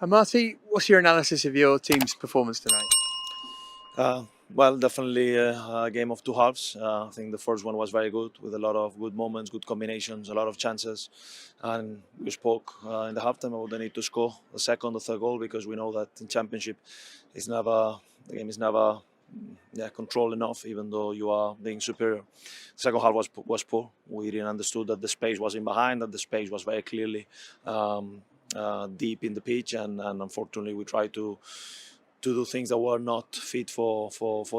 Marty, what's your analysis of your team's performance tonight? Well, definitely a game of two halves. I think the first one was very good, with a lot of good moments, good combinations, a lot of chances. And we spoke in the halftime about the need to score the second or third goal, because we know that in Championship, the game is never controlled enough, even though you are being superior. Second half was poor. We didn't understood that the space was in behind, that the space was very clearly deep in the pitch, and unfortunately we tried to do things that were not fit for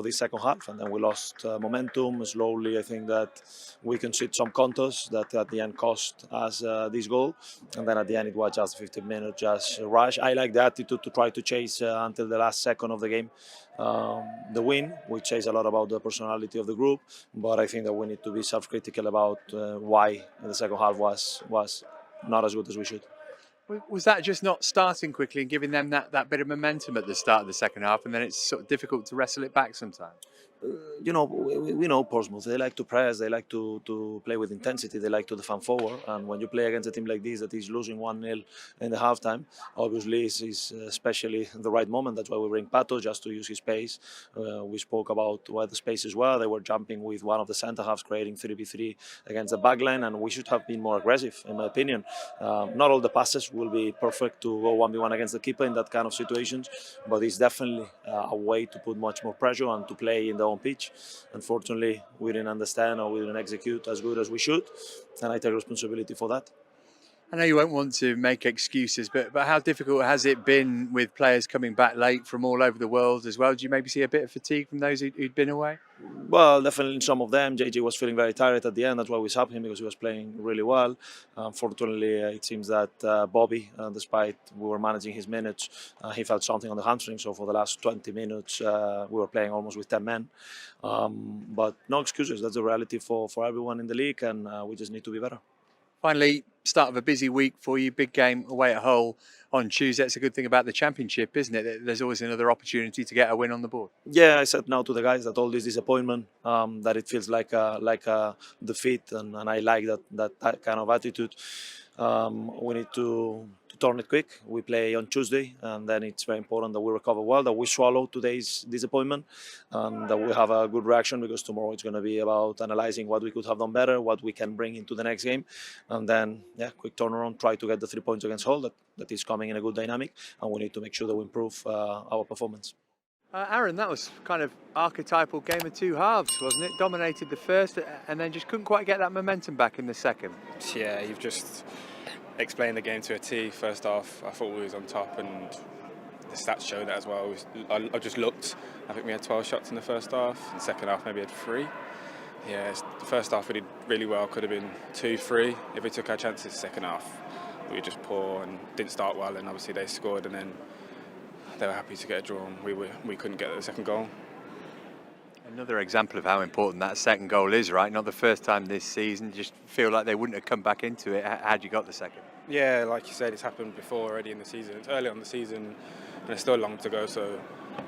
this second half, and then we lost momentum slowly. I think that we conceded some counters that at the end cost us this goal, and then at the end it was just 15 minutes, just rush. I like the attitude to try to chase until the last second of the game the win. We chase a lot about the personality of the group, but I think that we need to be self-critical about why the second half was not as good as we should. Was that just not starting quickly and giving them that bit of momentum at the start of the second half, and then it's sort of difficult to wrestle it back sometimes? We know Portsmouth. They like to press. They like to play with intensity. They like to defend forward. And when you play against a team like this that is losing 1-0 in the halftime, obviously it's especially the right moment. That's why we bring Pato, just to use his pace. We spoke about where the spaces were. They were jumping with one of the centre halves, creating 3v3 against the backline, and we should have been more aggressive, in my opinion. Not all the passes will be perfect to go 1v1 against the keeper in that kind of situations, but it's definitely a way to put much more pressure and to play in the own pitch. Unfortunately, we didn't understand, or we didn't execute as good as we should, and I take responsibility for that. I know you won't want to make excuses, but how difficult has it been with players coming back late from all over the world as well? Do you maybe see a bit of fatigue from those who'd been away? Well, definitely some of them. JJ was feeling very tired at the end. That's why we subbed him, because he was playing really well. Unfortunately, it seems that Bobby, despite we were managing his minutes, he felt something on the hamstring. So for the last 20 minutes, we were playing almost with 10 men. But no excuses. That's the reality for everyone in the league, and we just need to be better. Finally, start of a busy week for you. Big game away at Hull on Tuesday. That's a good thing about the Championship, isn't it? There's always another opportunity to get a win on the board. Yeah, I said now to the guys that all this disappointment, that it feels like a defeat, and I like that kind of attitude. We need to turn it quick. We play on Tuesday, and then it's very important that we recover well, that we swallow today's disappointment, and that we have a good reaction, because tomorrow it's going to be about analyzing what we could have done better, what we can bring into the next game, and then quick turnaround, try to get the 3 points against Hull. That is coming in a good dynamic, and we need to make sure that we improve our performance. Aaron, that was kind of archetypal game of two halves, wasn't it? Dominated the first and then just couldn't quite get that momentum back in the second. Yeah, you've just explained the game to a T. First half, I thought we was on top, and the stats show that as well. I just looked. I think we had 12 shots in the first half. In the second half, maybe had 3. Yeah, the first half we did really well. Could have been 2-3 if we took our chances. Second half, we were just poor and didn't start well, and obviously they scored, and then they were happy to get a draw, and we couldn't get the second goal. Another example of how important that second goal is, right? Not the first time this season. Just feel like they wouldn't have come back into it had you got the second. Yeah, like you said, it's happened before already in the season. It's early on the season, and there's still long to go. So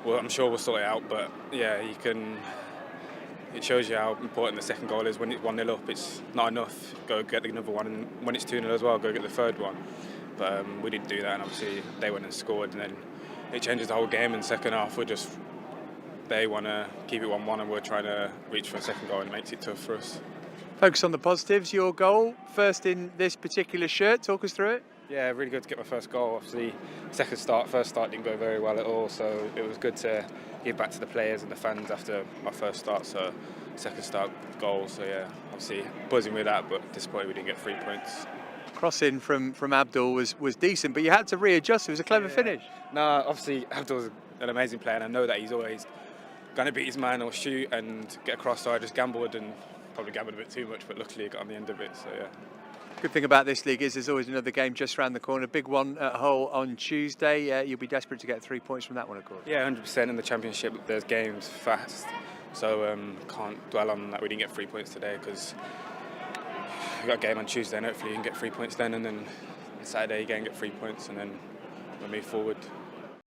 I'm sure we'll sort it out. But yeah, it shows you how important the second goal is. When it's 1-0 up, it's not enough. Go get another one, and when it's 2-0 as well, go get the third one. But we didn't do that, and obviously they went and scored, and then it changes the whole game. In the second half, they want to keep it 1-1, and we're trying to reach for a second goal, and it makes it tough for us. Focus on the positives. Your goal, first in this particular shirt. Talk us through it. Yeah, really good to get my first goal. Obviously, first start didn't go very well at all, so it was good to give back to the players and the fans after my first start. So second start goal. So yeah, obviously buzzing with that, but disappointed we didn't get 3 points. Crossing from Abdul was decent, but you had to readjust. It was a clever finish. No, obviously Abdul's an amazing player, and I know that he's always going to beat his man or shoot and get across. So I just gambled, and probably gambled a bit too much, but luckily I got on the end of it. So yeah. Good thing about this league is there's always another game just around the corner. Big one at Hull on Tuesday. You'll be desperate to get 3 points from that one, of course. Yeah, 100%. In the Championship, there's games fast, so can't dwell on that we didn't get 3 points today, because we got a game on Tuesday, and hopefully you can get 3 points then, and then Saturday again get 3 points, and then we'll move forward.